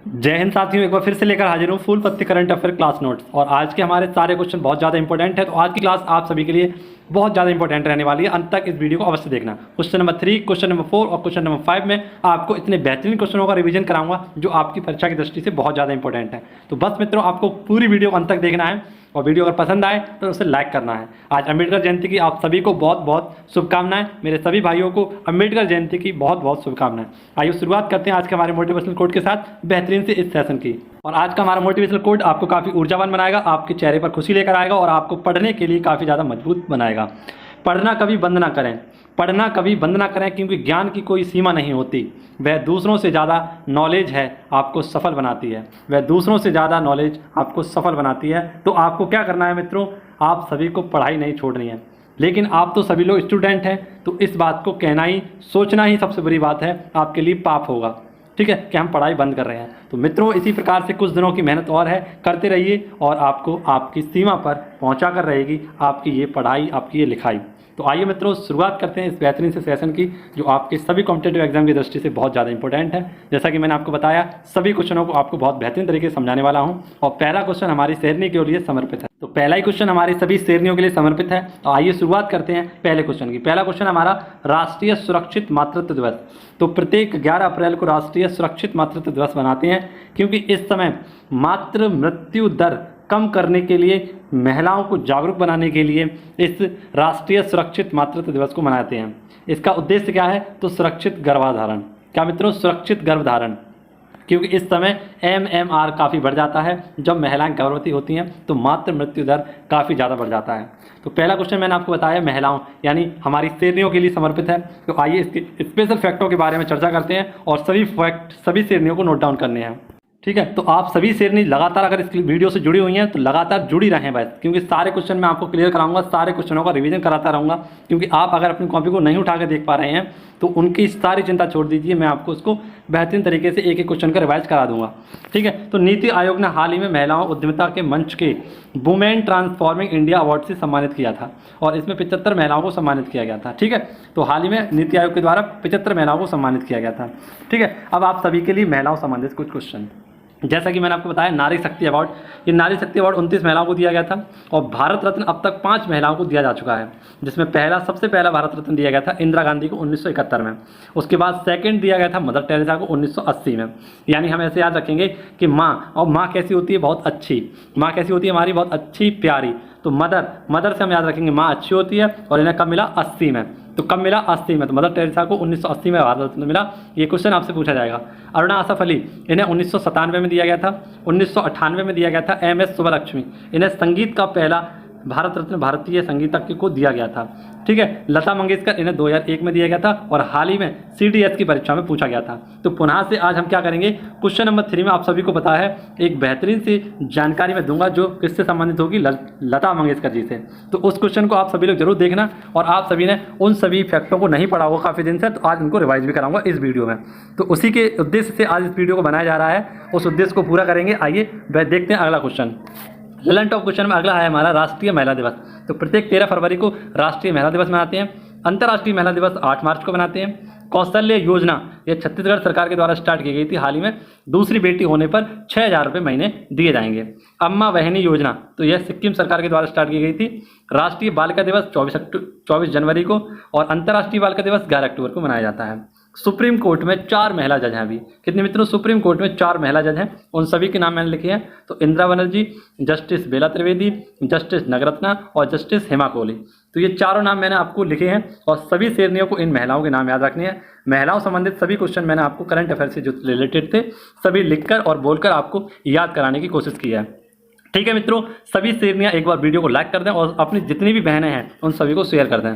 जय हिंद साथियों, एक बार फिर से लेकर हाजिर हूँ फुल पत्ती करंट अफेयर क्लास नोट्स। और आज के हमारे सारे क्वेश्चन बहुत ज़्यादा इंपॉर्टेंट है, तो आज की क्लास आप सभी के लिए बहुत ज़्यादा इंपॉर्टेंट रहने वाली है। अंत तक इस वीडियो को अवश्य देखना। क्वेश्चन नंबर 3, क्वेश्चन नंबर 4 और क्वेश्चन नंबर 5 में आपको इतने बेहतरीन क्वेश्चनों का रिवीजन कराऊंगा जो आपकी परीक्षा की दृष्टि से बहुत ज़्यादा इंपॉर्टेंट है। तो बस मित्रों, आपको पूरी वीडियो को अंत तक देखना है और वीडियो अगर पसंद आए तो उसे लाइक करना है। आज अम्बेडकर जयंती की आप सभी को बहुत बहुत शुभकामनाएं। मेरे सभी भाइयों को अम्बेडकर जयंती की बहुत बहुत शुभकामनाएं। आइए शुरुआत करते हैं आज के हमारे मोटिवेशनल कोट के साथ बेहतरीन से इस सेशन की। और आज का हमारा मोटिवेशनल कोट आपको काफ़ी ऊर्जावान बनाएगा, आपके चेहरे पर खुशी लेकर आएगा और आपको पढ़ने के लिए काफ़ी ज़्यादा मजबूत बनाएगा। पढ़ना कभी बंद ना करें, पढ़ना कभी बंद ना करें, क्योंकि ज्ञान की कोई सीमा नहीं होती। वह दूसरों से ज़्यादा नॉलेज है आपको सफल बनाती है। वह दूसरों से ज़्यादा नॉलेज आपको सफल बनाती है। तो आपको क्या करना है मित्रों, आप सभी को पढ़ाई नहीं छोड़नी है। लेकिन आप तो सभी लोग स्टूडेंट हैं, तो इस बात को कहना ही, सोचना ही सबसे बड़ी बात है, आपके लिए पाप होगा। ठीक है कि हम पढ़ाई बंद कर रहे हैं। तो मित्रों, इसी प्रकार से कुछ दिनों की मेहनत और है, करते रहिए और आपको आपकी सीमा पर पहुंचा कर रहेगी आपकी ये पढ़ाई, आपकी ये लिखाई। तो आइए मित्रों, शुरुआत करते हैं इस बेहतरीन से सेशन की जो आपके सभी कॉम्पिटेटिव एग्जाम की दृष्टि से बहुत ज़्यादा इंपॉर्टेंट है। जैसा कि मैंने आपको बताया, सभी क्वेश्चनों को आपको बहुत बेहतरीन तरीके से समझाने वाला हूं। और पहला क्वेश्चन हमारी शेरनी के लिए समर्पित है। तो पहला ही क्वेश्चन हमारी सभी शेरनियों के लिए समर्पित है। तो आइए शुरुआत करते हैं पहले क्वेश्चन की। पहला क्वेश्चन हमारा राष्ट्रीय सुरक्षित मातृत्व दिवस। तो प्रत्येक 11 अप्रैल को राष्ट्रीय सुरक्षित मातृत्व दिवस मनाते हैं, क्योंकि इस समय मातृ मृत्यु दर कम करने के लिए, महिलाओं को जागरूक बनाने के लिए इस राष्ट्रीय सुरक्षित मातृत्व दिवस को मनाते हैं। इसका उद्देश्य क्या है, तो सुरक्षित गर्भाधारण। क्या मित्रों, सुरक्षित गर्भधारण, क्योंकि इस समय MMR काफ़ी बढ़ जाता है। जब महिलाएं गर्भवती होती हैं तो मातृ मृत्यु दर काफ़ी ज़्यादा बढ़ जाता है। तो पहला क्वेश्चन मैंने आपको बताया महिलाओं यानी हमारी शेरनियों के लिए समर्पित है। तो आइए इसके स्पेशल फैक्टों के बारे में चर्चा करते हैं और सभी फैक्ट सभी शेरनियों को नोट डाउन करने हैं। ठीक है, तो आप सभी शेरनी लगातार अगर इस वीडियो से जुड़ी हुई हैं तो लगातार जुड़ी रहें बस, क्योंकि सारे क्वेश्चन मैं आपको क्लियर कराऊंगा, सारे क्वेश्चनों का रिवीजन कराता रहूँगा। क्योंकि आप अगर अपनी कॉपी को नहीं उठा के देख पा रहे हैं तो उनकी सारी चिंता छोड़ दीजिए, मैं आपको उसको बेहतरीन तरीके से एक एक क्वेश्चन का रिवाइज करा दूंगा। ठीक है, तो नीति आयोग ने हाल ही में महिलाओं उद्यमिता के मंच के वुमेन ट्रांसफॉर्मिंग इंडिया अवार्ड से सम्मानित किया था और इसमें 75 महिलाओं को सम्मानित किया गया था। ठीक है, तो हाल ही में नीति आयोग के द्वारा 75 महिलाओं को सम्मानित किया गया था। ठीक है, अब आप सभी के लिए महिलाओं संबंधित कुछ क्वेश्चन, जैसा कि मैंने आपको बताया नारी शक्ति अवार्ड। ये नारी शक्ति अवार्ड 29 महिलाओं को दिया गया था और भारत रत्न अब तक 5 महिलाओं को दिया जा चुका है, जिसमें सबसे पहला भारत रत्न दिया गया था इंदिरा गांधी को 1971 में। उसके बाद सेकंड दिया गया था मदर टेरेसा को 1980 में। यानी हम ऐसे याद रखेंगे कि माँ, और माँ कैसी होती है, बहुत अच्छी माँ कैसी होती है हमारी, बहुत अच्छी प्यारी। तो मदर से हम याद रखेंगे माँ अच्छी होती है। और इन्हें कब मिला, 80 में। तो कब मिला, 80 में। तो मदर टेरेसा को 1980 में भारत रत्न मिला। ये क्वेश्चन आपसे पूछा जाएगा। अरुणा आसफ अली, इन्हें 1997 में दिया गया था। 1998 में दिया गया था MS सुब्बलक्ष्मी, इन्हें संगीत का पहला भारत रत्न भारतीय संगीतज्ञ को दिया गया था। ठीक है, लता मंगेशकर, इन्हें 2001 में दिया गया था और हाल ही में CDS की परीक्षा में पूछा गया था। तो पुनः से आज हम क्या करेंगे, क्वेश्चन नंबर 3 में आप सभी को पता है एक बेहतरीन सी जानकारी मैं दूंगा जो किससे संबंधित होगी, लता मंगेशकर जी से। तो उस क्वेश्चन को आप सभी लोग जरूर देखना। और आप सभी ने उन सभी फैक्टों को नहीं पढ़ा होगा काफ़ी दिन से, तो आज उनको रिवाइज भी कराऊंगा इस वीडियो में। तो उसी के उद्देश्य से आज इस वीडियो को बनाया जा रहा है, उस उद्देश्य को पूरा करेंगे। आइए देखते हैं अगला क्वेश्चन। ललन टॉप क्वेश्चन में अगला है हमारा राष्ट्रीय महिला दिवस। तो प्रत्येक 13 फरवरी को राष्ट्रीय महिला दिवस मनाते हैं। अंतर्राष्ट्रीय महिला दिवस 8 मार्च को मनाते हैं। कौशल्य योजना ये छत्तीसगढ़ सरकार के द्वारा स्टार्ट की गई थी हाल ही में। दूसरी बेटी होने पर 6,000 रुपये महीने दिए जाएंगे। अम्मा बहनी योजना, तो यह सिक्किम सरकार के द्वारा स्टार्ट की गई थी। राष्ट्रीय बालिका दिवस 24 जनवरी को और अंतर्राष्ट्रीय बालिका दिवस 11 अक्टूबर को मनाया जाता है। सुप्रीम कोर्ट में 4 महिला जज हैं अभी। कितने मित्रों, सुप्रीम कोर्ट में 4 महिला जज हैं। उन सभी के नाम मैंने लिखे हैं। तो इंदिरा बनर्जी, जस्टिस बेला त्रिवेदी, जस्टिस नगरत्ना और जस्टिस हेमा कोहली। तो ये चारों नाम मैंने आपको लिखे हैं और सभी शेरनियों को इन महिलाओं के नाम याद रखने हैं। महिलाओं संबंधित सभी क्वेश्चन मैंने आपको करंट अफेयर से जो रिलेटेड थे सभी लिखकर और बोलकर आपको याद कराने की कोशिश की है। ठीक है मित्रों, सभी शेरनियाँ एक बार वीडियो को लाइक कर दें और अपनी जितनी भी बहनें हैं उन सभी को शेयर कर दें।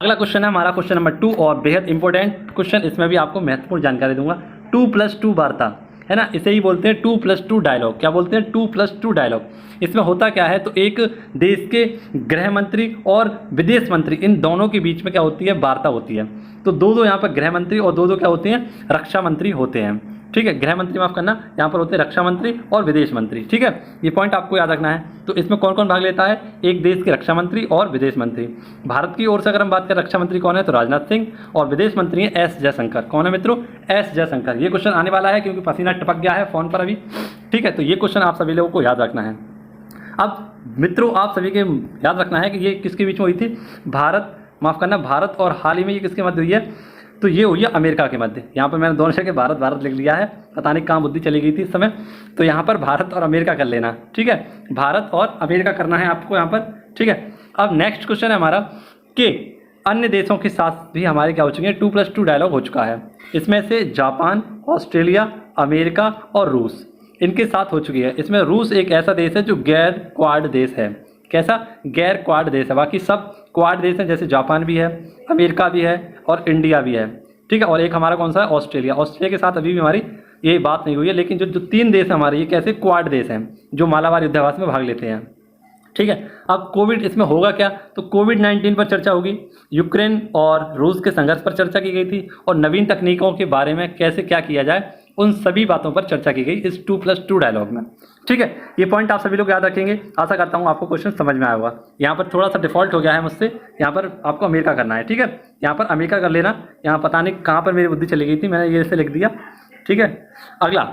अगला क्वेश्चन है हमारा क्वेश्चन नंबर 2 और बेहद इंपॉर्टेंट क्वेश्चन। इसमें भी आपको महत्वपूर्ण जानकारी दूंगा। 2+2 वार्ता है ना, इसे ही बोलते हैं 2+2 डायलॉग। क्या बोलते हैं, 2+2 डायलॉग। इसमें होता क्या है, तो एक देश के गृह मंत्री और विदेश मंत्री, इन दोनों के बीच में क्या होती है, वार्ता होती है। तो दो यहाँ पर गृह मंत्री और दो क्या होते हैं, रक्षा मंत्री होते हैं। ठीक है, गृह मंत्री माफ करना, यहाँ पर होते हैं रक्षा मंत्री और विदेश मंत्री। ठीक है, ये पॉइंट आपको याद रखना है। तो इसमें कौन कौन भाग लेता है? एक देश के रक्षा मंत्री और विदेश मंत्री। भारत की ओर से अगर हम बात करें, रक्षा मंत्री कौन है? तो राजनाथ सिंह, और विदेश मंत्री है एस जयशंकर। कौन है मित्रों? एस जयशंकर। ये क्वेश्चन आने वाला है क्योंकि पसीना टपक गया है फोन पर अभी। ठीक है, तो ये क्वेश्चन आप सभी लोगों को याद रखना है। अब मित्रों आप सभी के याद रखना है कि ये किसके बीच में हुई थी? भारत और हाल ही में ये किसके मध्य हुई है? तो ये हुई है अमेरिका के मध्य। यहाँ पर मैंने दोनों जगह भारत लिख लिया है, पता नहीं कहाँ बुद्धि चली गई थी इस समय। तो यहाँ पर भारत और अमेरिका कर लेना। ठीक है, भारत और अमेरिका करना है आपको यहाँ पर। ठीक है, अब नेक्स्ट क्वेश्चन है हमारा कि अन्य देशों के साथ भी हमारे क्या हो चुके हैं? 2+2 डायलॉग हो चुका है। इसमें से जापान, ऑस्ट्रेलिया, अमेरिका और रूस, इनके साथ हो चुकी है। इसमें रूस एक ऐसा देश है जो गैर क्वाड देश है। कैसा? गैर क्वाड देश है। बाकी सब क्वाड देश हैं, जैसे जापान भी है, अमेरिका भी है और इंडिया भी है। ठीक है, और एक हमारा कौन सा है? ऑस्ट्रेलिया। ऑस्ट्रेलिया के साथ अभी भी हमारी ये बात नहीं हुई है, लेकिन जो 3 देश हैं हमारे, ये कैसे? क्वाड देश हैं जो मालाबार युद्धाभ्यास में भाग लेते हैं। ठीक है, अब कोविड इसमें होगा क्या? तो कोविड-19 पर चर्चा होगी, यूक्रेन और रूस के संघर्ष पर चर्चा की गई थी, और नवीन तकनीकों के बारे में कैसे क्या किया जाए, उन सभी बातों पर चर्चा की गई इस 2+2 डायलॉग में। ठीक है, ये पॉइंट आप सभी लोग याद रखेंगे। आशा करता हूँ आपको क्वेश्चन समझ में आया होगा। यहाँ पर थोड़ा सा डिफॉल्ट हो गया है मुझसे, यहाँ पर आपको अमेरिका करना है। ठीक है, यहाँ पर अमेरिका कर लेना। यहाँ पता नहीं कहाँ पर मेरी बुद्धि चली गई थी, मैंने ये ऐसे लिख दिया। ठीक है, अगला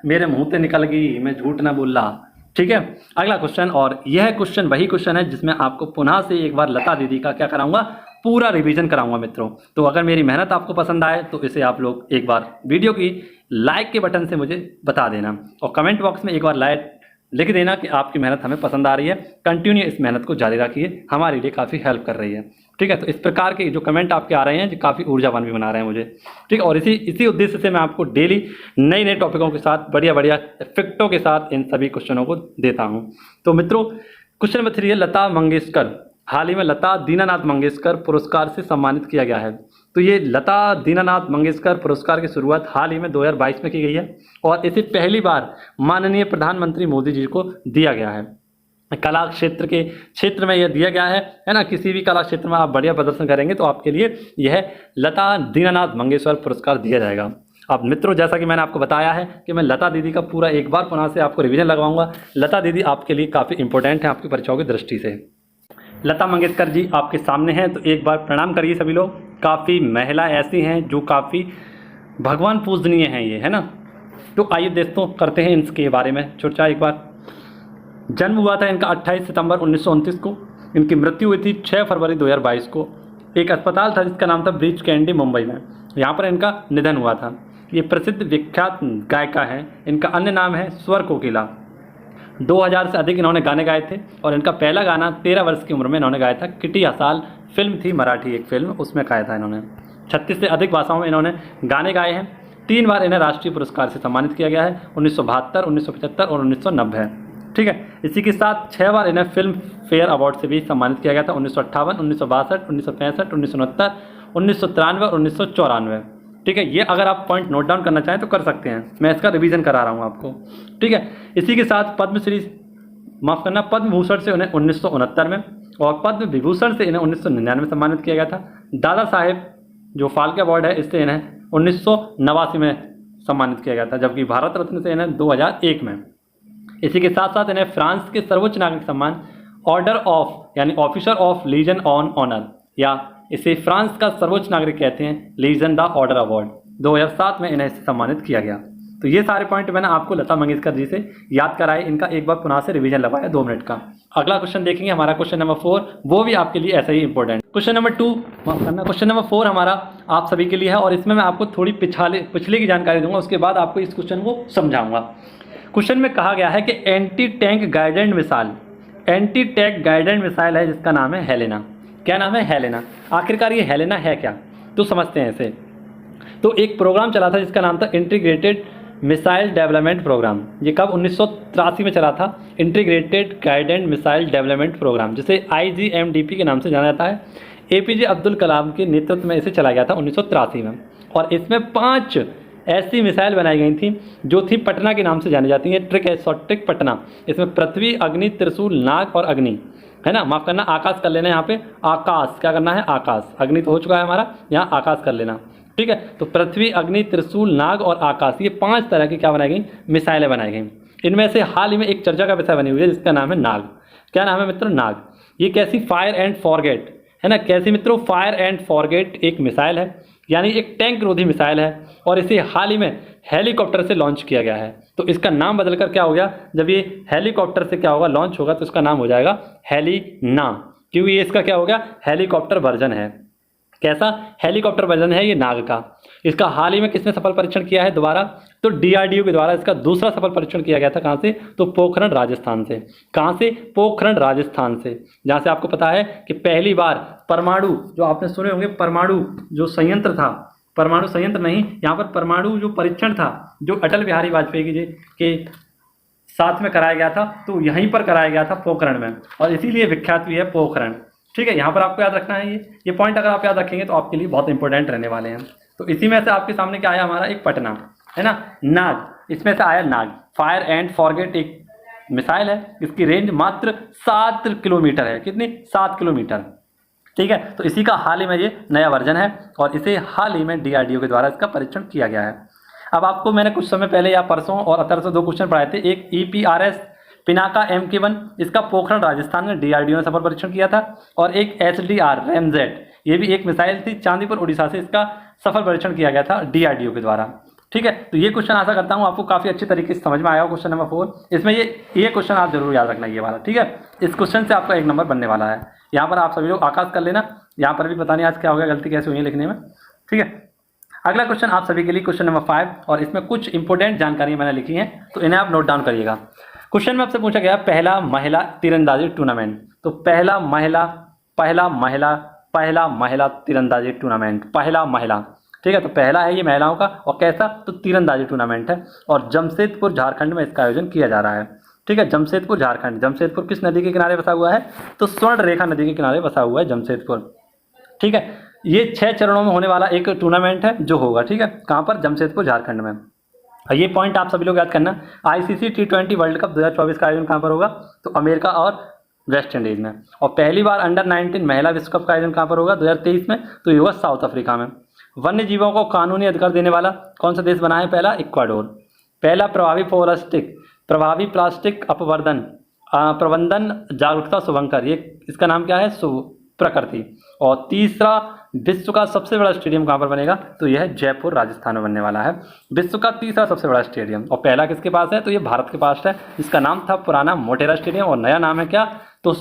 मेरे मुंह से निकल गई, मैं झूठ ना बोल रहा। ठीक है, अगला क्वेश्चन, और यह क्वेश्चन वही क्वेश्चन है जिसमें आपको पुनः से एक बार लता दीदी का क्या कराऊंगा? पूरा रिवीजन कराऊंगा मित्रों। तो अगर मेरी मेहनत आपको पसंद आए तो इसे आप लोग एक बार वीडियो की लाइक के बटन से मुझे बता देना, और कमेंट बॉक्स में एक बार लाइक लिख देना कि आपकी मेहनत हमें पसंद आ रही है। कंटिन्यू इस मेहनत को जारी रखिए, हमारे लिए काफ़ी हेल्प कर रही है। ठीक है, तो इस प्रकार के जो कमेंट आपके आ रहे हैं जो काफ़ी ऊर्जावान भी बना रहे हैं मुझे। ठीक है, और इसी उद्देश्य से मैं आपको डेली नए टॉपिकों के साथ बढ़िया इफेक्टों के साथ इन सभी क्वेश्चनों को देता हूँ। तो मित्रों क्वेश्चन नंबर 3 है, लता मंगेशकर हाल ही में लता दीनानाथ मंगेशकर पुरस्कार से सम्मानित किया गया है। तो ये लता दीनानाथ मंगेशकर पुरस्कार की शुरुआत हाल ही में 2022 में की गई है, और इसे पहली बार माननीय प्रधानमंत्री मोदी जी को दिया गया है। कला क्षेत्र में यह दिया गया है ना। किसी भी कला क्षेत्र में आप बढ़िया प्रदर्शन करेंगे तो आपके लिए यह लता दीनानाथ मंगेशकर पुरस्कार दिया जाएगा। अब मित्रों जैसा कि मैंने आपको बताया है कि मैं लता दीदी का पूरा एक बार पुनः से आपको रिवीजन लगवाऊंगा। लता दीदी आपके लिए काफ़ी इंपॉर्टेंट है आपकी परीक्षाओं की दृष्टि से। लता मंगेशकर जी आपके सामने हैं, तो एक बार प्रणाम करिए सभी लोग। काफ़ी महिला ऐसी हैं जो काफ़ी भगवान पूजनीय हैं ये, है ना। तो आइए दोस्तों करते हैं इनके बारे में चर्चा। एक बार जन्म हुआ था इनका 28 सितंबर 1929 को। इनकी मृत्यु हुई थी 6 फरवरी 2022 को। एक अस्पताल था जिसका नाम था ब्रीच कैंडी मुंबई में, यहाँ पर इनका निधन हुआ था। ये प्रसिद्ध विख्यात गायिका हैं। इनका अन्य नाम है स्वर कोकिला। 2000 से अधिक इन्होंने गाने गाए थे, और इनका पहला गाना 13 वर्ष की उम्र में इन्होंने गाया था। किटी हसाल फिल्म थी मराठी एक फिल्म, उसमें गाया था इन्होंने। 36 से अधिक भाषाओं में इन्होंने गाने गाए हैं। 3 बार इन्हें राष्ट्रीय पुरस्कार से सम्मानित किया गया है, 1972, 1975 और 1990। ठीक है, इसी के साथ 6 बार इन्हें फिल्म फेयर अवार्ड से भी सम्मानित किया गया था, 1958, 1962, 1965, 1969, 1993 और 1994। ठीक है, ये अगर आप पॉइंट नोट डाउन करना चाहें तो कर सकते हैं, मैं इसका रिवीजन करा रहा हूँ आपको। ठीक है, इसी के साथ पद्मश्री पद्म भूषण से उन्हें 1969 में, और पद्म विभूषण से इन्हें 1999 में सम्मानित किया गया था। दादा साहेब जो फाल्के अवार्ड है इससे इन्हें 1989 में सम्मानित किया गया था, जबकि भारत रत्न से इन्हें 2001 में। इसी के साथ साथ इन्हें फ्रांस के सर्वोच्च नागरिक सम्मान ऑर्डर ऑफ यानी officer of legion on honour, या इसे फ्रांस का सर्वोच्च नागरिक कहते हैं, लीजन द ऑर्डर अवार्ड, 2007 में इन्हें सम्मानित किया गया। तो ये सारे पॉइंट मैंने आपको लता मंगेशकर जी से याद कराए, इनका एक बार पुनः से रिवीजन लगवाया 2 मिनट का। अगला क्वेश्चन देखेंगे हमारा क्वेश्चन नंबर 4, वो भी आपके लिए ऐसा ही important. Question number 2 question number 4 हमारा आप सभी के लिए है, और इसमें मैं आपको थोड़ी पिछले की जानकारी दूंगा, उसके बाद आपको इस क्वेश्चन को समझाऊंगा। क्वेश्चन में कहा गया है कि एंटी टैंक गाइडेंड मिसाइल है जिसका नाम है हेलेना। क्या नाम है? हेलेना। आखिरकार ये हेलेना है क्या, तो समझते हैं इसे। तो एक प्रोग्राम चला था जिसका नाम था इंटीग्रेटेड मिसाइल डेवलपमेंट प्रोग्राम। ये कब? 1983 में चला था, इंटीग्रेटेड गाइडेंड मिसाइल डेवलपमेंट प्रोग्राम, जिसे IGMDP के नाम से जाना जाता है। APJ अब्दुल कलाम के नेतृत्व में इसे चला गया था 1983 में, और इसमें 5 ऐसी मिसाइल बनाई गई थी जो थी पटना के नाम से जानी जाती हैं। ट्रिक पटना। इसमें पृथ्वी, अग्नि, त्रिशूल, नाग और अग्नि, है ना। माफ करना, आकाश कर लेना यहाँ पे। आकाश क्या करना है? आकाश। अग्नि तो हो चुका है हमारा, यहाँ आकाश कर लेना। ठीक है। तो पृथ्वी, अग्नि, त्रिशूल, नाग और आकाश, ये 5 तरह की क्या बनाई गई, मिसाइलें बनाई गई। इनमें से हाल ही में एक चर्चा का विषय बनी हुई है जिसका नाम है नाग। क्या नाम है मित्रों, नाग। ये कैसी, फायर एंड फॉरगेट, है ना, कैसी मित्रों, फायर एंड फॉरगेट एक मिसाइल है, यानी एक टैंक रोधी मिसाइल है, और इसे हाल ही में हेलीकॉप्टर से लॉन्च किया गया है। तो इसका नाम बदलकर क्या हो गया, जब ये हेलीकॉप्टर से क्या होगा, लॉन्च होगा, तो इसका नाम हो जाएगा हेलीना, क्योंकि ये इसका क्या हो गया, हेलीकॉप्टर वर्जन है। कैसा, हेलीकॉप्टर वर्जन है ये नाग का। इसका हाल ही में किसने सफल परीक्षण किया है दोबारा, तो डीआरडीओ के द्वारा इसका दूसरा सफल परीक्षण किया गया था। कहाँ से, तो पोखरण राजस्थान से। कहाँ से, पोखरण राजस्थान से, जहाँ से आपको पता है कि पहली बार परमाणु, जो आपने सुने होंगे परमाणु जो संयंत्र था, परमाणु संयंत्र नहीं, यहाँ पर परमाणु जो परीक्षण था जो अटल बिहारी वाजपेयी जी के साथ में कराया गया था, तो यहीं पर कराया गया था पोखरण में, और इसीलिए विख्यात भी है पोखरण। ठीक है, यहाँ पर आपको याद रखना है ये पॉइंट अगर आप याद रखेंगे तो आपके लिए बहुत इंपॉर्टेंट रहने वाले हैं। तो इसी में से आपके सामने क्या आया, हमारा एक पटना, है ना, नाग, इसमें से आया नाग। फायर एंड फॉरगेट एक मिसाइल है, इसकी रेंज मात्र 7 किलोमीटर है। कितनी, 7 किलोमीटर। ठीक है, तो इसी का हाल ही में ये नया वर्जन है, और इसे हाल ही में डीआरडीओ के द्वारा इसका परीक्षण किया गया है। अब आपको मैंने कुछ समय पहले या परसों और अतरसों 2 क्वेश्चन पढ़ाए थे। एक EPRS पिनाका MK1, इसका पोखरण राजस्थान में डीआरडीओ ने सफल परीक्षण किया था, और एक HDR रैमजेट, ये भी एक मिसाइल थी, चांदीपुर उड़ीसा से इसका सफल परीक्षण किया गया था डीआरडीओ के द्वारा। ठीक है, तो ये क्वेश्चन आशा करता हूँ आपको काफ़ी अच्छी तरीके से समझ में आया हो। क्वेश्चन नंबर 4, इसमें ये क्वेश्चन आप जरूर याद रखना, ये वाला। ठीक है, इस क्वेश्चन से आपका 1 नंबर बनने वाला है। यहाँ पर आप सभी लोग आकाश कर लेना, यहाँ पर भी पता नहीं आज क्या हो गया, गलती कैसे हुई है लिखने में। ठीक है, अगला क्वेश्चन आप सभी के लिए क्वेश्चन नंबर 5, और इसमें कुछ इंपॉर्टेंट जानकारी मैंने लिखी है, तो इन्हें आप नोट डाउन करिएगा। क्वेश्चन में आपसे पूछा गया पहला महिला तीरंदाजी टूर्नामेंट, तो पहला महिला तीरंदाजी टूर्नामेंट, पहला महिला। ठीक है, तो पहला है ये महिलाओं का, और कैसा, तो तीरंदाजी टूर्नामेंट है, और जमशेदपुर झारखंड में इसका आयोजन किया जा रहा है। ठीक है, जमशेदपुर झारखंड, जमशेदपुर किस नदी के किनारे बसा हुआ है, तो स्वर्ण रेखा नदी के किनारे बसा हुआ है जमशेदपुर। ठीक है, ये 6 चरणों में होने वाला एक टूर्नामेंट है जो होगा। ठीक है, कहाँ पर, जमशेदपुर झारखंड में। ये पॉइंट आप सभी लोग याद करना। ICC T20 वर्ल्ड कप 2024 का आयोजन कहाँ पर होगा, तो अमेरिका और वेस्ट इंडीज में। और पहली बार अंडर-19 महिला विश्व कप का आयोजन कहाँ पर होगा, 2023 में, तो ये होगा साउथ अफ्रीका में। वन्य जीवों को कानूनी अधिकार देने वाला कौन सा देश बना है, पहला इक्वाडोर। पहला प्रभावी प्लास्टिक अपवर्धन प्रबंधन जागरूकता शुभंकर, ये इसका नाम क्या है, प्रकृति। और तीसरा, विश्व का सबसे बड़ा स्टेडियम कहाँ पर बनेगा, तो यह जयपुर राजस्थान में बनने वाला है, विश्व का तीसरा सबसे बड़ा स्टेडियम। और पहला किसके पास है, तो ये भारत के पास है, जिसका नाम था पुराना मोटेरा स्टेडियम, और नया नाम है क्या, तो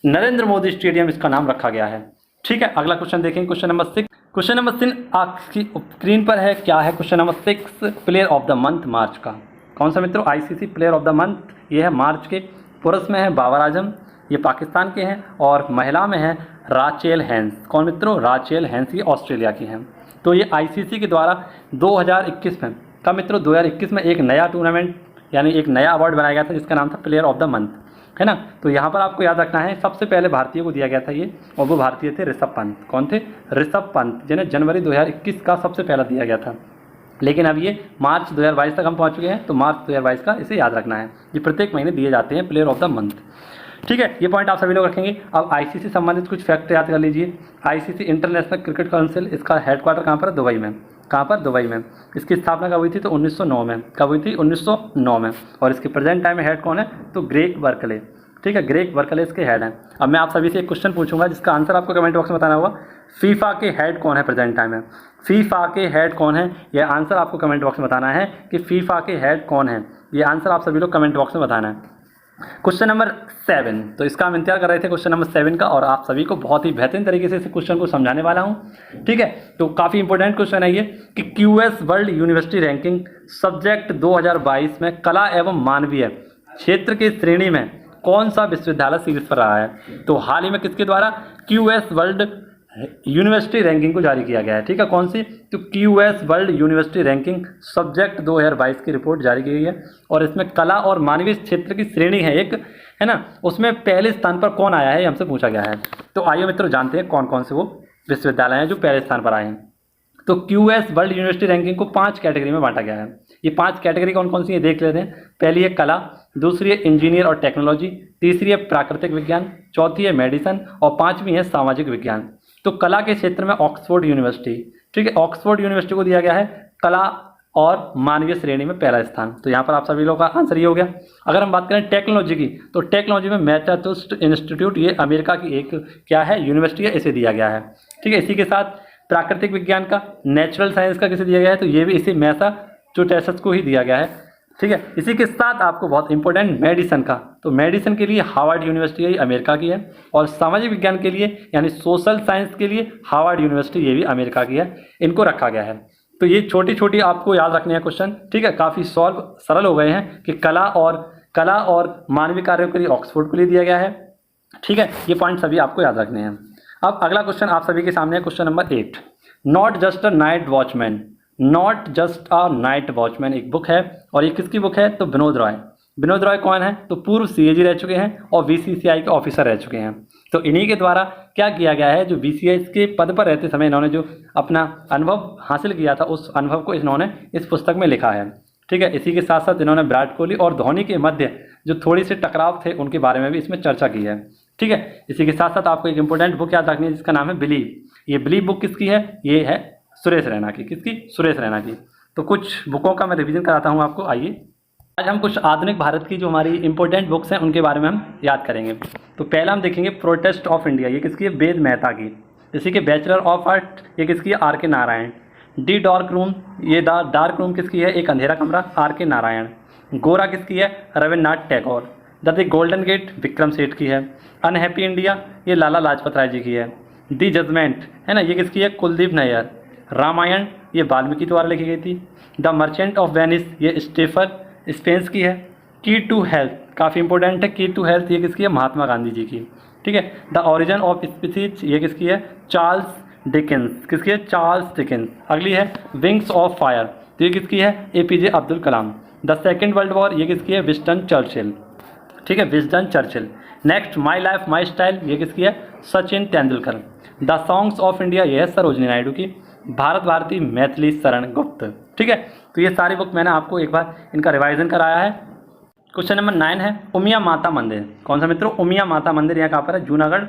नरेंद्र मोदी स्टेडियम इसका नाम रखा गया है। ठीक है, अगला क्वेश्चन देखेंगे, क्वेश्चन नंबर 6। क्वेश्चन नंबर 6 आपकी स्क्रीन पर है, क्या है question number 6, player of the month March का। कौन सा मित्रों, ICC player of the month, ये है मार्च के। पुरुष में है बाबर आजम, ये पाकिस्तान के हैं, और महिला में है राचेल हैंस। कौन मित्रों, राचेल हैंस, ये ऑस्ट्रेलिया की हैं। तो ये ICC के द्वारा 2021 में, कब मित्रों, 2021 में एक नया टूर्नामेंट यानी एक नया अवार्ड बनाया गया था जिसका नाम था प्लेयर ऑफ द मंथ, है ना। तो यहाँ पर आपको याद रखना है, सबसे पहले भारतीय को दिया गया था ये, और वो भारतीय थे ऋषभ पंत। कौन थे, ऋषभ पंत, जिन्हें जनवरी 2021 का सबसे पहला दिया गया था। लेकिन अब ये मार्च 2022 तक हम पहुँच चुके हैं, तो मार्च 2022 का इसे याद रखना है। ये प्रत्येक महीने दिए जाते हैं प्लेयर ऑफ द मंथ। ठीक है, ये पॉइंट आप सभी लोग रखेंगे। अब ICC संबंधित कुछ फैक्ट याद कर लीजिए। ICC इंटरनेशनल क्रिकेट काउंसिल, इसका हेडक्वार्टर कहाँ पर है, दुबई में। कहाँ पर, दुबई में। इसकी स्थापना कब हुई थी, तो 1909 में। कब हुई थी, 1909 में। और इसके प्रेजेंट टाइम में हेड कौन है, तो ग्रेग बर्कले। ठीक है, ग्रेग बर्कले इसके हेड हैं। अब मैं आप सभी से एक क्वेश्चन पूछूंगा जिसका आंसर आपको कमेंट बॉक्स में बताना होगा। फीफा के हेड कौन है प्रेजेंट टाइम में, फीफा के हेड कौन है, यह आंसर आपको कमेंट बॉक्स में बताना है कि फीफा के हेड कौन है। ये आंसर आप सभी लोग कमेंट बॉक्स में बताना है। क्वेश्चन नंबर 7, तो इसका हम इंतजार कर रहे थे क्वेश्चन नंबर 7 का, और आप सभी को बहुत ही बेहतरीन तरीके से इस क्वेश्चन को समझाने वाला हूं। ठीक है, तो काफ़ी इंपॉर्टेंट क्वेश्चन है ये कि QS world university ranking subject 2022 में कला एवं मानवीय क्षेत्र की श्रेणी में कौन सा विश्वविद्यालय शीर्ष पर रहा है। तो हाल ही में किसके द्वारा QS वर्ल्ड यूनिवर्सिटी रैंकिंग को जारी किया गया है। ठीक है, कौन सी, तो QS world university ranking subject 2022 की रिपोर्ट जारी की गई है, और इसमें कला और मानवीय क्षेत्र की श्रेणी है एक, है ना, उसमें पहले स्थान पर कौन आया है, ये हमसे पूछा गया है। तो आइए मित्रों जानते हैं कौन कौन से वो विश्वविद्यालय हैं जो पहले स्थान पर आए हैं। तो QS वर्ल्ड यूनिवर्सिटी रैंकिंग को 5 कैटेगरी में बांटा गया है। ये 5 कैटेगरी कौन कौन सी है देख लेते हैं। पहली है कला, दूसरी है इंजीनियर और टेक्नोलॉजी, तीसरी है प्राकृतिक विज्ञान, चौथी है मेडिसिन, और 5वीं है सामाजिक विज्ञान। तो कला के क्षेत्र में ऑक्सफोर्ड यूनिवर्सिटी, ठीक है, ऑक्सफोर्ड यूनिवर्सिटी को दिया गया है कला और मानवीय श्रेणी में पहला स्थान। तो यहाँ पर आप सभी लोगों का आंसर ये हो गया। अगर हम बात करें टेक्नोलॉजी की, तो टेक्नोलॉजी में मैसाचुसेट्स इंस्टीट्यूट, ये अमेरिका की एक क्या है यूनिवर्सिटी है, इसे दिया गया है। ठीक है, इसी के साथ प्राकृतिक विज्ञान का, नेचुरल साइंस का किसे दिया गया है, तो ये भी इसी मैसाचुसेट्स को ही दिया गया है। ठीक है, इसी के साथ आपको बहुत इंपॉर्टेंट मेडिसिन का, तो मेडिसिन के लिए हार्वर्ड यूनिवर्सिटी ये अमेरिका की है, और सामाजिक विज्ञान के लिए यानी सोशल साइंस के लिए हार्वर्ड यूनिवर्सिटी ये भी अमेरिका की है, इनको रखा गया है। तो ये छोटी छोटी आपको याद रखने हैं क्वेश्चन। ठीक है, काफ़ी सरल हो गए हैं कि कला और मानवीय कार्यों के लिए ऑक्सफोर्ड को लिए दिया गया है। ठीक है, ये पॉइंट सभी आपको याद रखने हैं। अब अगला क्वेश्चन आप सभी के सामने है, question number 8। Not just a night watchman, not just a night watchman एक बुक है, और ये किसकी बुक है, तो विनोद रॉय। विनोद रॉय कौन है, तो पूर्व सीएजी रह चुके हैं और बीसीसीआई के ऑफिसर रह चुके हैं। तो इन्हीं के द्वारा क्या किया गया है, जो बीसीसीआई के पद पर रहते समय इन्होंने जो अपना अनुभव हासिल किया था, उस अनुभव को इन्होंने इस पुस्तक में लिखा है। ठीक है, इसी के साथ साथ इन्होंने विराट कोहली और धोनी के मध्य जो थोड़ी सी टकराव थे उनके बारे में भी इसमें चर्चा की है। ठीक है, इसी के साथ साथ आपको एक इंपॉर्टेंट बुक याद रखनी है जिसका नाम है बिलीव। ये बिलीव बुक किसकी है, ये है सुरेश रैना की। किसकी, सुरेश रैना की। तो कुछ बुकों का मैं रिवीजन कराता हूँ आपको। आइए आज हम कुछ आधुनिक भारत की जो हमारी इंपॉर्टेंट बुक्स हैं उनके बारे में हम याद करेंगे। तो पहला हम देखेंगे प्रोटेस्ट ऑफ इंडिया, ये किसकी है, वेद मेहता की। इसी के बैचलर ऑफ आर्ट, ये किसकी है, आर के नारायण। डी डार्क रूम, ये डार्क रूम किसकी है, एक अंधेरा कमरा, आर के नारायण। गोरा किसकी है, Rabindranath Tagore. The golden gate, Vikram Seth की है। अनहैप्पी इंडिया, ये लाला लाजपत राय जी की है। दी जजमेंट है ना, ये किसकी है, कुलदीप नैयर। रामायण, ये वाल्मीकि द्वारा लिखी गई थी। द मर्चेंट ऑफ वेनिस, ये स्टेफन स्पेंस की है। की टू हेल्थ, काफ़ी इंपॉर्टेंट है, की टू हेल्थ ये किसकी है, महात्मा गांधी जी की। ठीक है, द ओरिजिन ऑफ स्पीसीज, ये किसकी है, चार्ल्स डिकेंस। किसकी है, चार्ल्स डिकेंस। अगली है विंग्स ऑफ फायर, तो ये किसकी है, APJ Abdul Kalam. The second world war, ये किसकी है, विंस्टन चर्चिल। ठीक है, Winston Churchill. Next my life my style, ये किसकी है, Sachin Tendulkar. The songs of India, ये है सरोजनी नायडू की। भारत भारती मैथिली शरण गुप्त। ठीक है, तो ये सारी बुक मैंने आपको एक बार इनका रिवाइजन कराया है। क्वेश्चन नंबर 9 है उमिया माता मंदिर। कौन सा मित्रों, उमिया माता मंदिर यहाँ कहाँ पर है, जूनागढ़।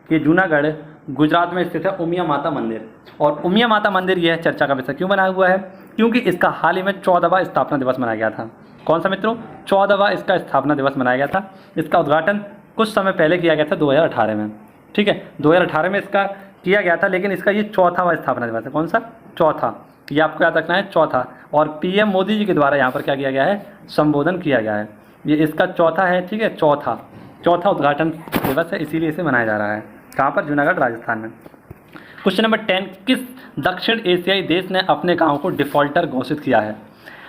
ये जूनागढ़ गुजरात में स्थित है उमिया माता मंदिर। और उमिया माता मंदिर यह चर्चा का विषय क्यों बनाया हुआ है, क्योंकि इसका हाल ही में 14वां स्थापना दिवस मनाया गया था। कौन सा मित्रों, 14वां इसका स्थापना दिवस मनाया गया था। इसका उद्घाटन कुछ समय पहले किया गया था 2018 में। ठीक है, 2018 में इसका किया गया था, लेकिन इसका ये 4वां स्थापना दिवस है। कौन सा, चौथा, ये आपको याद रखना है, चौथा। और पीएम मोदी जी के द्वारा यहाँ पर क्या किया गया है, संबोधन किया गया है। ये इसका चौथा है। ठीक है, चौथा उद्घाटन दिवस है, इसीलिए इसे मनाया जा रहा है। कहाँ पर, जूनागढ़ राजस्थान में। क्वेश्चन नंबर 10, किस दक्षिण एशियाई देश ने अपने गाँव को डिफॉल्टर घोषित किया है।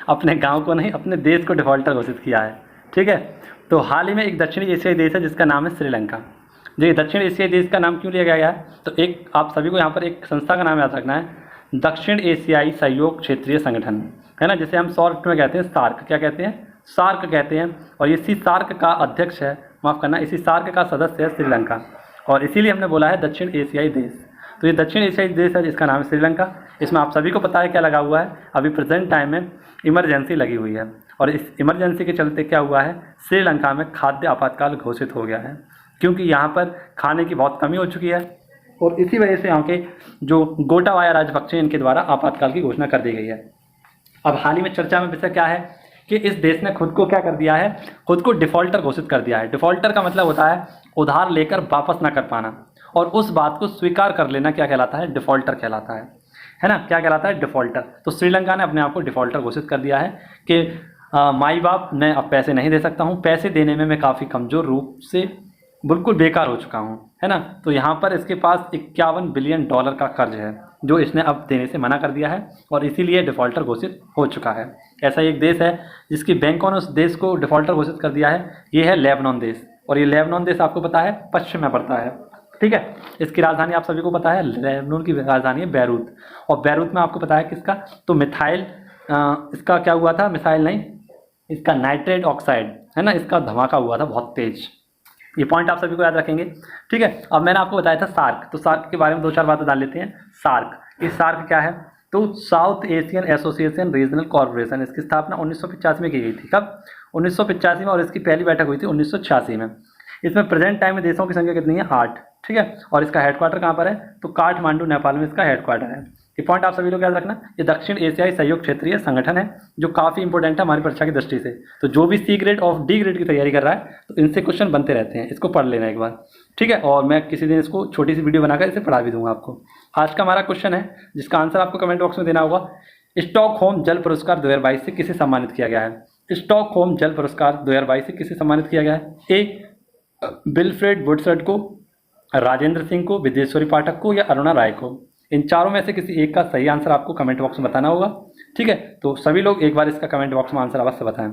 अपने गाँव को नहीं, अपने देश को डिफॉल्टर घोषित किया है। ठीक है, तो हाल ही में एक दक्षिणी एशियाई देश है जिसका नाम है श्रीलंका। जी, दक्षिण एशियाई देश का नाम क्यों लिया गया है, तो एक आप सभी को यहाँ पर एक संस्था का नाम याद रखना है, दक्षिण एशियाई सहयोग क्षेत्रीय संगठन, है ना, जिसे हम शॉर्ट में कहते हैं सार्क। क्या कहते हैं, सार्क कहते हैं। और इसी सार्क का अध्यक्ष है, माफ़ करना, इसी सार्क का सदस्य है श्रीलंका, और इसीलिए हमने बोला है दक्षिण एशियाई देश। तो ये दक्षिण एशियाई देश है जिसका नाम है श्रीलंका। इसमें आप सभी को पता है क्या लगा हुआ है, अभी प्रेजेंट टाइम में इमरजेंसी लगी हुई है, और इस इमरजेंसी के चलते क्या हुआ है, श्रीलंका में खाद्य आपातकाल घोषित हो गया है, क्योंकि यहाँ पर खाने की बहुत कमी हो चुकी है, और इसी वजह से यहाँ के जो गोटाबाया राजपक्षे इनके द्वारा आपातकाल की घोषणा कर दी गई है। अब हाल ही में चर्चा में विषय क्या है कि इस देश ने खुद को क्या कर दिया है, खुद को डिफॉल्टर घोषित कर दिया है। डिफॉल्टर का मतलब होता है उधार लेकर वापस ना कर पाना, और उस बात को स्वीकार कर लेना क्या कहलाता है, डिफॉल्टर कहलाता है ना, क्या कहलाता है, डिफॉल्टर। तो श्रीलंका ने अपने आप को डिफॉल्टर घोषित कर दिया है कि माई बाप मैं अब पैसे नहीं दे सकता हूँ, पैसे देने में मैं काफ़ी कमज़ोर रूप से बिल्कुल बेकार हो चुका हूँ, है ना। तो यहाँ पर इसके पास 51 बिलियन डॉलर का कर्ज है जो इसने अब देने से मना कर दिया है, और इसीलिए डिफ़ॉल्टर घोषित हो चुका है। ऐसा एक देश है जिसकी बैंकों ने उस देश को डिफ़ॉल्टर घोषित कर दिया है, ये है लेबनान देश। और ये लेबनान देश आपको पता है पश्चिम में पड़ता है, ठीक है। इसकी राजधानी आप सभी को पता है, लेबनान की राजधानी है बैरूत, और बैरूत में आपको पता है किसका, तो मिथाइल इसका क्या हुआ था, मिसाइल नहीं, इसका नाइट्रेट ऑक्साइड है ना, इसका धमाका हुआ था बहुत तेज। ये पॉइंट आप सभी को याद रखेंगे, ठीक है। अब मैंने आपको बताया था सार्क, तो सार्क के बारे में दो चार बातें डाल लेते हैं। सार्क, ये सार्क क्या है, तो south Asian association regional corporation, इसकी स्थापना 1985 में की गई थी। कब, 1985 में, और इसकी पहली बैठक हुई थी 1986 में। इसमें प्रेजेंट टाइम में देशों की संख्या कितनी है, 8, ठीक है। और इसका हेडक्वार्टर कहाँ पर है, तो काठमांडू नेपाल में इसका हेडक्वार्टर है। ये पॉइंट आप सभी लोग याद रखना। ये दक्षिण एशियाई सहयोग क्षेत्रीय संगठन है जो काफ़ी इंपॉर्टेंट है हमारी परीक्षा की दृष्टि से। तो जो भी सी ग्रेड और डी ग्रेड की तैयारी कर रहा है तो इनसे क्वेश्चन बनते रहते हैं, इसको पढ़ लेना एक बार, ठीक है। और मैं किसी दिन इसको छोटी सी वीडियो बनाकर इसे पढ़ा भी दूंगा आपको। आज का हमारा क्वेश्चन है जिसका आंसर आपको कमेंट बॉक्स में देना होगा। स्टॉकहोम जल पुरस्कार 2022 से किसे सम्मानित किया गया है? स्टॉकहोम जल पुरस्कार 2022 से किसे सम्मानित किया गया है? ए विल्फ्रेड वुड्सवर्थ को, राजेंद्र सिंह को, विदेश्वरी पाठक को या अरुणा राय को? इन चारों में से किसी एक का सही आंसर आपको कमेंट बॉक्स में बताना होगा, ठीक है। तो सभी लोग एक बार इसका कमेंट बॉक्स में आंसर अवश्य बताएं।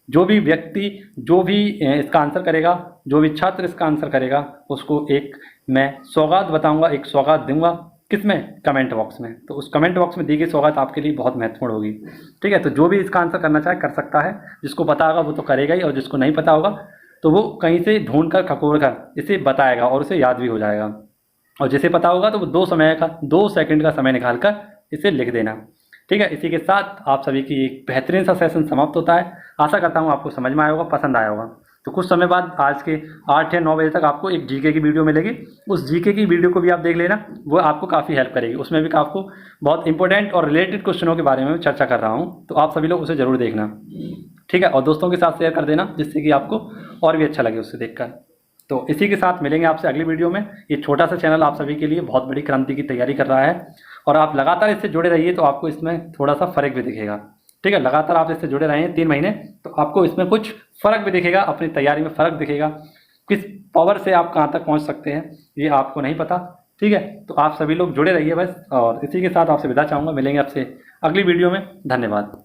जो भी व्यक्ति जो भी इसका आंसर करेगा, जो भी छात्र इसका आंसर करेगा, उसको एक मैं सौगात बताऊंगा, एक सौगात दूंगा। किसमें? कमेंट बॉक्स में। तो उस कमेंट बॉक्स में दी गई सौगात आपके लिए बहुत महत्वपूर्ण होगी, ठीक है। तो जो भी इसका आंसर करना चाहे कर सकता है, जिसको पता होगा वो तो करेगा ही, और जिसको नहीं पता होगा तो वो कहीं से ढूंढ कर खकोड़ कर इसे बताएगा और उसे याद भी हो जाएगा। और जिसे पता होगा तो वो 2 सेकंड का समय निकाल कर इसे लिख देना, ठीक है। इसी के साथ आप सभी की एक बेहतरीन सा सेशन समाप्त होता है। आशा करता हूँ आपको समझ में आया होगा, पसंद आया होगा। तो कुछ समय बाद आज के 8 या 9 बजे तक आपको एक जीके की वीडियो मिलेगी। उस जीके की वीडियो को भी आप देख लेना, वो आपको काफ़ी हेल्प करेगी। उसमें भी आपको बहुत इंपॉर्टेंट और रिलेटेड क्वेश्चनों के बारे में चर्चा कर रहा हूँ, तो आप सभी लोग उसे ज़रूर देखना, ठीक है। और दोस्तों के साथ शेयर कर देना जिससे कि आपको और भी अच्छा लगे उससे देखकर। तो इसी के साथ मिलेंगे आपसे अगली वीडियो में। ये छोटा सा चैनल आप सभी के लिए बहुत बड़ी क्रांति की तैयारी कर रहा है और आप लगातार इससे जुड़े रहिए तो आपको इसमें थोड़ा सा फ़र्क भी दिखेगा, ठीक है। लगातार आप इससे जुड़े रहें 3 महीने तो आपको इसमें कुछ फ़र्क भी दिखेगा, अपनी तैयारी में फ़र्क दिखेगा। किस पावर से आप कहाँ तक पहुँच सकते हैं ये आपको नहीं पता, ठीक है। तो आप सभी लोग जुड़े रहिए बस। और इसी के साथ आपसे विदा चाहूँगा, मिलेंगे आपसे अगली वीडियो में। धन्यवाद।